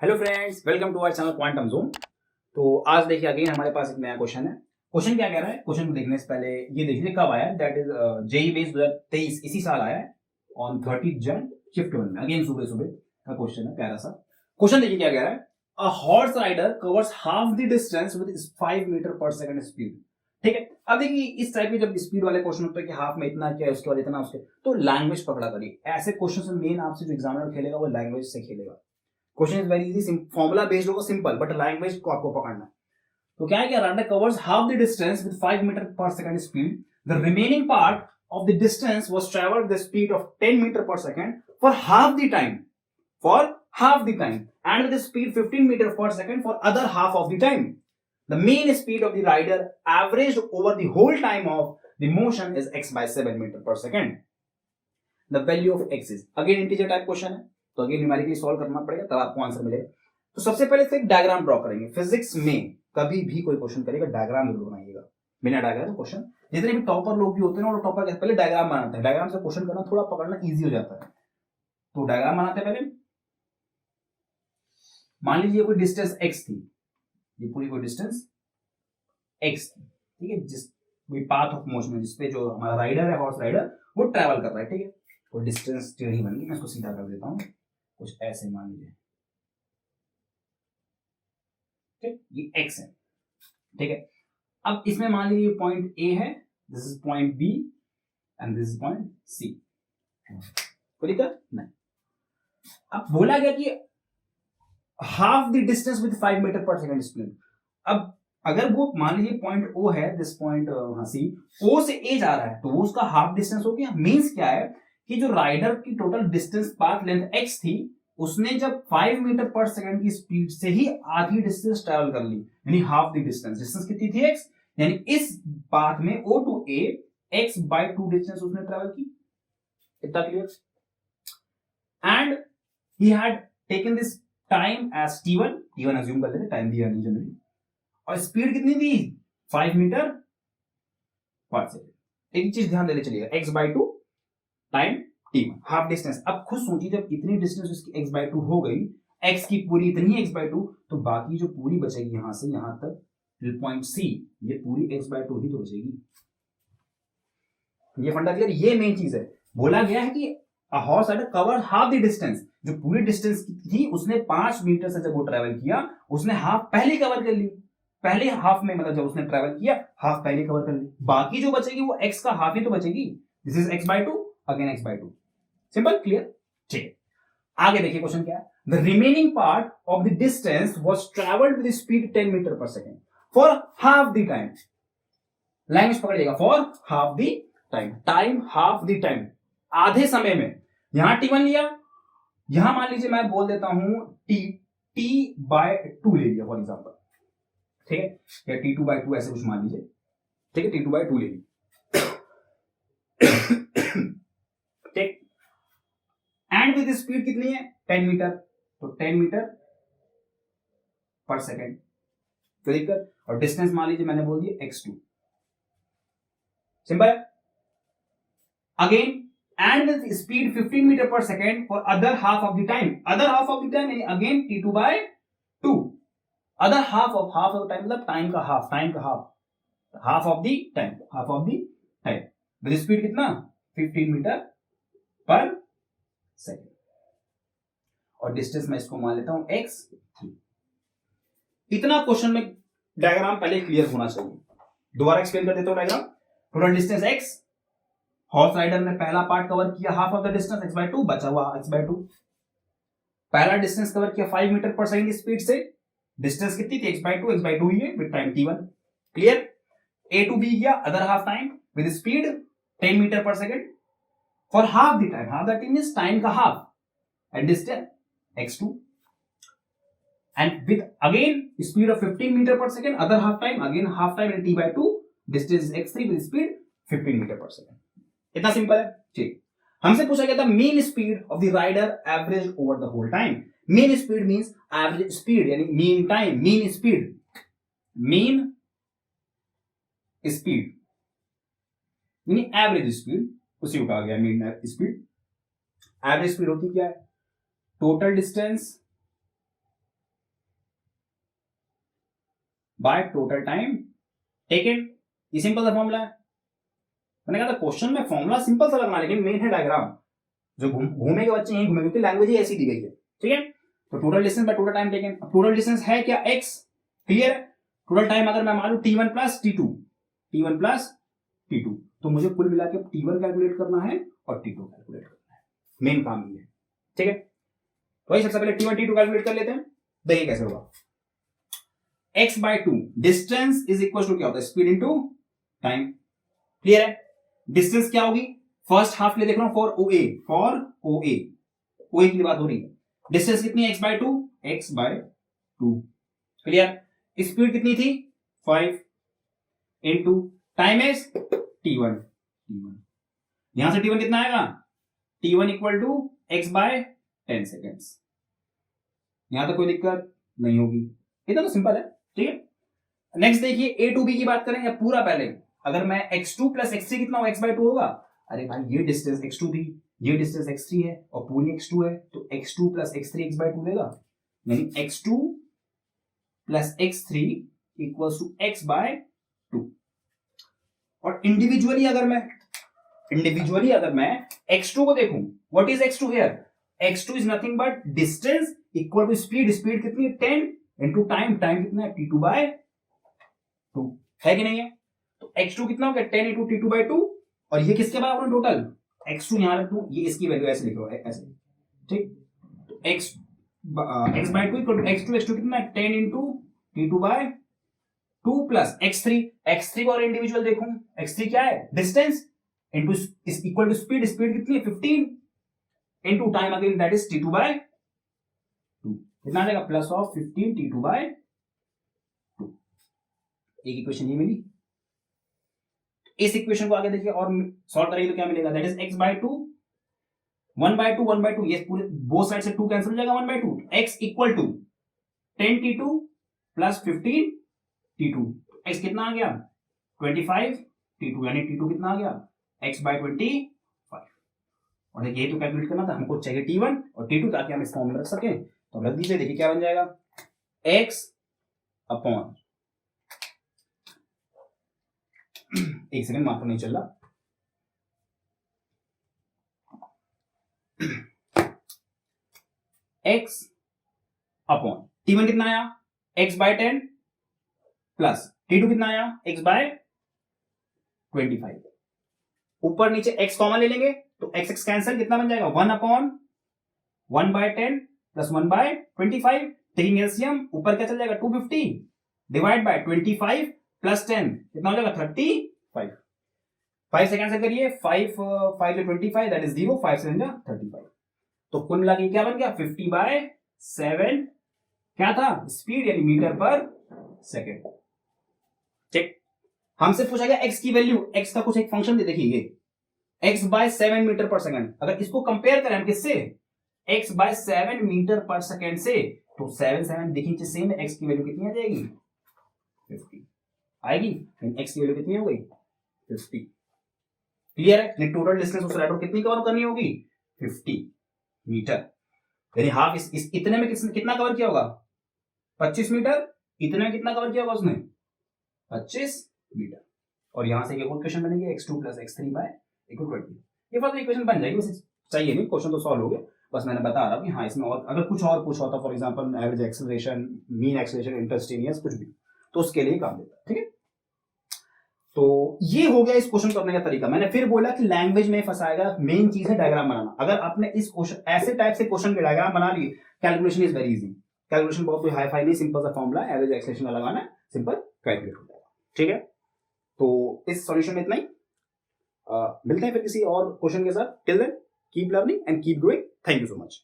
Hello friends, welcome to our channel quantum zone. तो आज देखिए अगेन हमारे पास एक नया क्वेश्चन है। क्वेश्चन क्या कह रहा है? क्वेश्चन को देखने से पहले ये देखिए कब आया है। दैट इज जेई बेस 2023 इसी साल आया है ऑन 30 जन शिफ्ट 1 में। अगेन सुबह सुबह का क्वेश्चन है, प्यारा सा क्वेश्चन। देखिए क्या कह रहा है। A horse rider covers half the distance with 5 metre per second speed. ठीक है, अब देखिए इस टाइप के जब स्पीड वाले क्वेश्चन होते हैं कि हाफ में इतना क्या है, उसके बाद इतना, उसके तो लैंग्वेज पकड़ा करिए। ऐसे क्वेश्चन से मेन आपसे जो एग्जामिनर खेलेगा वो लैंग्वेज से खेलेगा। Question is very easy, formula based होगा, सिंपल, बट लैंग्वेज को आपको पकड़ना है। तो क्या है कि rider covers half the distance with 5 metre per second speed. The remaining part of the distance was travelled the speed of 10 meter per second for half the time, for half the time, and with speed 15 meter per second for other half of the time. The mean speed of the rider averaged over the whole time of the motion is x by 7 meter per second. The value of x is again integer type question है, तो again numerically solve करना पड़ेगा तब आपको answer मिलेगा। तो सबसे पहले से एक डायग्राम ड्रॉ करेंगे। फिजिक्स में कभी भी कोई क्वेश्चन करेगा डायग्राम जरूर बनाइएगा, बिना डायग्राम क्वेश्चन, जितने भी टॉपर लोग भी होते हैं ना वो टॉपर पहले डायग्राम बनाते हैं। डायग्राम से क्वेश्चन करना थोड़ा पकड़ना इजी हो जाता है। तो डायग्राम बनाते हैं पहले। मान लीजिए कोई डिस्टेंस x थी, ये पूरी कोई डिस्टेंस x थी, ठीक है, जिस कोई पाथ ऑफ मोशन है जिसपे जो हमारा राइडर है, हॉर्स राइडर, वो ट्रैवल कर रहा है। ठीक है, तो डिस्टेंस टेढ़ी बन गई, मैं इसको सीधा कर देता हूं कुछ ऐसे, मान लीजिए, ठीक, ये x है। ठीक है, अब इसमें मान लीजिए पॉइंट A है, this is point B and this is point C। कोई दिक्कत नहीं। अब बोला गया कि half the distance with 5 metre per second speed. अब अगर वो मान लीजिए पॉइंट O है, दिस पॉइंट C, O से A जा रहा है, तो वो उसका हाफ डिस्टेंस हो गया। मींस क्या है कि जो राइडर की total distance path length x थी, उसने जब 5 मीटर पर सेकंड की स्पीड से ही आधी डिस्टेंस ट्रैवल कर ली, यानी हाफ द डिस्टेंस। डिस्टेंस कितनी थी x, यानी इस पाथ में O to A x by 2 distance उसने ट्रैवल की। इतना clear? And he had taken this time as t1 assume कर लेते, टाइम दिया नहीं जनरली, और स्पीड कितनी थी 5 मीटर पर सेकंड। एक चीज ध्यान देने चलिएगा, x by 2 time t1 half distance. अब खुद सोचिए जब इतनी डिस्टेंस उसकी x by 2 हो गई, x की पूरी इतनी x by 2, तो बाकी जो पूरी बचेगी यहां से यहां तक पॉइंट C, ये पूरी x by 2 ही तो बचेगी। ये फंडा क्लियर? ये मेन चीज है। बोला गया है कि a horse had covered half the distance, जो पूरी डिस्टेंस थी उसने 5 मीटर से जब वो ट्रेवल किया, उसने हाफ पहले कवर कर ली। पहले हाफ में मतलब जब उसने ट्रेवल किया हाफ पहले कवर कर ली, बाकी जो बचेगी वो x का हाफ ही तो बचेगी। This is x by 2 again x by 2। Simple, clear? ठीक है, आगे देखिए क्वेश्चन क्या है। The remaining part of the distance was travelled with speed 10 meter per second for half the time. Language पकड़िएगा, for half the time, time half the time, आधे समय में। यहां t1 लिया, यहां मान लीजिए मैं बोल देता हूं t by 2 ले लिया फॉर एग्जांपल, ठीक है, या t2 by 2 ऐसे कुछ मान लीजिए, ठीक है, t2 by 2 ले ली। ठीक, एंड विद स्पीड कितनी है 10 मीटर, तो 10 मीटर पर सेकेंड, तो दिक्कत, और डिस्टेंस मान लीजिए मैंने बोल दिया x2। सिंपल है। Again and with speed 15 meter per second for other half of the time, other half of the time यानी again t2 by 2, other half of the time मतलब टाइम का हाफ, टाइम का half, half of the time, half of the time with speed कितना 15 meter पर second, और distance मैं इसको मान लेता हूं x3। इतना क्वेश्चन में डायग्राम पहले क्लियर होना चाहिए। दोबारा एक्सप्लेन कर देता हूं diagram. Total distance x, horse rider ने पहला पार्ट कवर किया half of the distance x by 2, बचा हुआ x by 2। पहला डिस्टेंस कवर किया 5 मीटर पर सेकंड स्पीड से, डिस्टेंस कितनी थी x by 2 ही है with time t1। Clear? a to b गया, other half time with speed 10 meter per second for half the time, half the time means time का half, and distance x2, and with again speed of 15 meter per second, other half time again half time in t by 2, distance x3 with speed 15 meter per second. इतना simple है। ठीक, हमसे पूछा गया था mean speed of the rider average over the whole time. Mean speed means average speed, यानी mean time, mean speed, mean speed यानी average speed, उसी को कहा गया मीन स्पीड। एवरेज स्पीड होती क्या है? Total distance by total time taken. ये सिंपल सा फॉर्मूला है। मैंने कहा था क्वेश्चन में फॉर्मूला सिंपल सा लगना, लेकिन मेन है डायग्राम। जो घूमेंगे बच्चे यहीं घूमेंगे, क्योंकि लैंग्वेज ही ऐसी दी गई है। ठीक है, तो total distance by total time taken. Total distance है क्या, x। क्लियर है। टोटल टाइम अगर मैं मान लूं T1 प्लस T2, तो मुझे कुल मिला के T1 कैलकुलेट करना है और T2 कैलकुलेट करना है। मेन काम ये है। ठीक है, तो वही सबसे पहले T1 T2 कैलकुलेट कर लेते हैं। देखिए कैसे होगा। x by 2 distance is equal to क्या होता है, स्पीड इनटू टाइम। क्लियर है। डिस्टेंस क्या होगी, फर्स्ट हाफ ले देख रहा हूं, फॉर OA की बात हो रही है। डिस्टेंस कितनी है, x बाय 2। क्लियर। स्पीड कितनी थी, 5 इनटू टाइम इज T1। यहां से T1 कितना आएगा, T1 equal to x by 10 seconds. यहां तक कोई दिक्कत नहीं होगी, इतना तो सिंपल है। ठीक है, नेक्स्ट देखिए A to B की बात करें या पूरा पहले, अगर मैं x2 प्लस x3 कितना हो, x बाय 2 होगा। अरे भाई ये डिस्टेंस x2 थी, ये डिस्टेंस x3 है और पूरी x2 है, तो x2 plus x3 x by 2 देगा, यानी x2 plus x3 equals to x by 2। और इंडिविजुअली अगर मैं x2 को देखूं, what is x2 here, x2 is nothing but distance equal to speed कितनी है 10 इनटू टाइम कितना है T2 बाय 2, है कि नहीं है। तो x2 कितना हो गया 10 इनटू T2 बाय 2, और ये किसके बराबर है टोटल, x2 यहां रख दूं, ये इसकी वैल्यू ऐसे लिख रहा है ऐसे। ठीक, तो x by 2 equal to x2 कितना है 10 into T2 by 2 plus x3 को और इंडिविजुअल देखूं, x3 क्या है, distance into is equal to speed कितनी है 15 into time again that is T2 by 2। कितना आ जाएगा, प्लस ऑफ 15 T2 बाय 2। एक इक्वेशन ये मिली। इस इक्वेशन को आगे देखिए और सॉल्व करेंगे तो क्या मिलेगा, that is x by 2 1 by 2 ये पूरे बोथ साइड से 2 कैंसिल हो जाएगा, 1 by 2 x equal to 10 T2 plus 15 T2। x कितना आ गया 25 T2, यानी T2 कितना आ गया x बाय 25। और ये तो कैलकुलेट करना था, हमको चाहिए T1 और T2 ताकि हम इस फॉर्म में रख सकें। तो रख दीजिए, देखिए क्या बन जाएगा, x अपॉन, एक सेकंड मार्कर नहीं चल रहा, x अपॉन T1 कितना आया x बाय 10 प्लस T2 कितना आया x बाय 25। ऊपर नीचे x कॉमन ले लेंगे तो x कैंसिल, कितना बन जाएगा 1 upon 1 by 10 plus 1 by 25। Taking LCM, ऊपर क्या चल जाएगा 250 डिवाइड बाय 25 प्लस 10 कितना हो जाएगा 35। 5 से कैंसिल करिए, 5 से 25 दैट इज 0, 5 से 35। तो कुल मिला के क्या बन गया 50 बाय 7, क्या था स्पीड यानी मीटर पर सेकेंड। ठीक, हमसे पूछा गया x की वैल्यू, x का कुछ एक फंक्शन दे, देखिए ये x बाय 7 मीटर पर सेकेंड। अगर इसको कंपेयर करें हम किससे, x बाय 7 मीटर पर सेकेंड से, तो 7 देखिए सेम है, x की वैल्यू कितनी आ जाएगी 50 आएगी, x की वैल्यू कितनी हो गई 50। क्लियर है, टोटल डिस्टेंस उस राइडर कितनी कवर करनी होगी 50 मीटर, यानी हाफ इस इतने में कितना कवर किया होगा 25 मीटर, इतने में कितना कवर किया होगा उसने 25 मीटर। और यहां से एक और क्वेश्चन बनेंगे x2 प्लस x3 बाय 20। ये फर्दर इक्वेशन बन जाएगी, वैसे चाहिए नहीं, क्वेश्चन तो सॉल्व हो गया, बस मैंने बता रहा कि हाँ इसमें और अगर कुछ और पूछा होता, for example average acceleration, mean acceleration, instantaneous कुछ भी, तो उसके लिए काम देता है। ठीक है, तो ये हो गया इस क्वेश्चन करने का तरीका। मैंने फिर बोला कि लैंग्वेज में फंसाएगा, मेन चीज है डायग्राम बनाना। अगर आपने इस क्वेश्चन ऐसे टाइप से क्वेश्चन के डायग्राम बना लिए, calculation is very easy. Calculation बहुत कोई हाई फाई नहीं, सिंपल सा फॉर्मूला एवरेज एक्सेलरेशन का लगाना, सिंपल कैलकुलेट हो जाएगा। ठीक है, तो इस सॉल्यूशन में इतना ही। मिलते हैं फिर किसी और क्वेश्चन के साथ। Till then keep learning and keep growing. Thank you so much.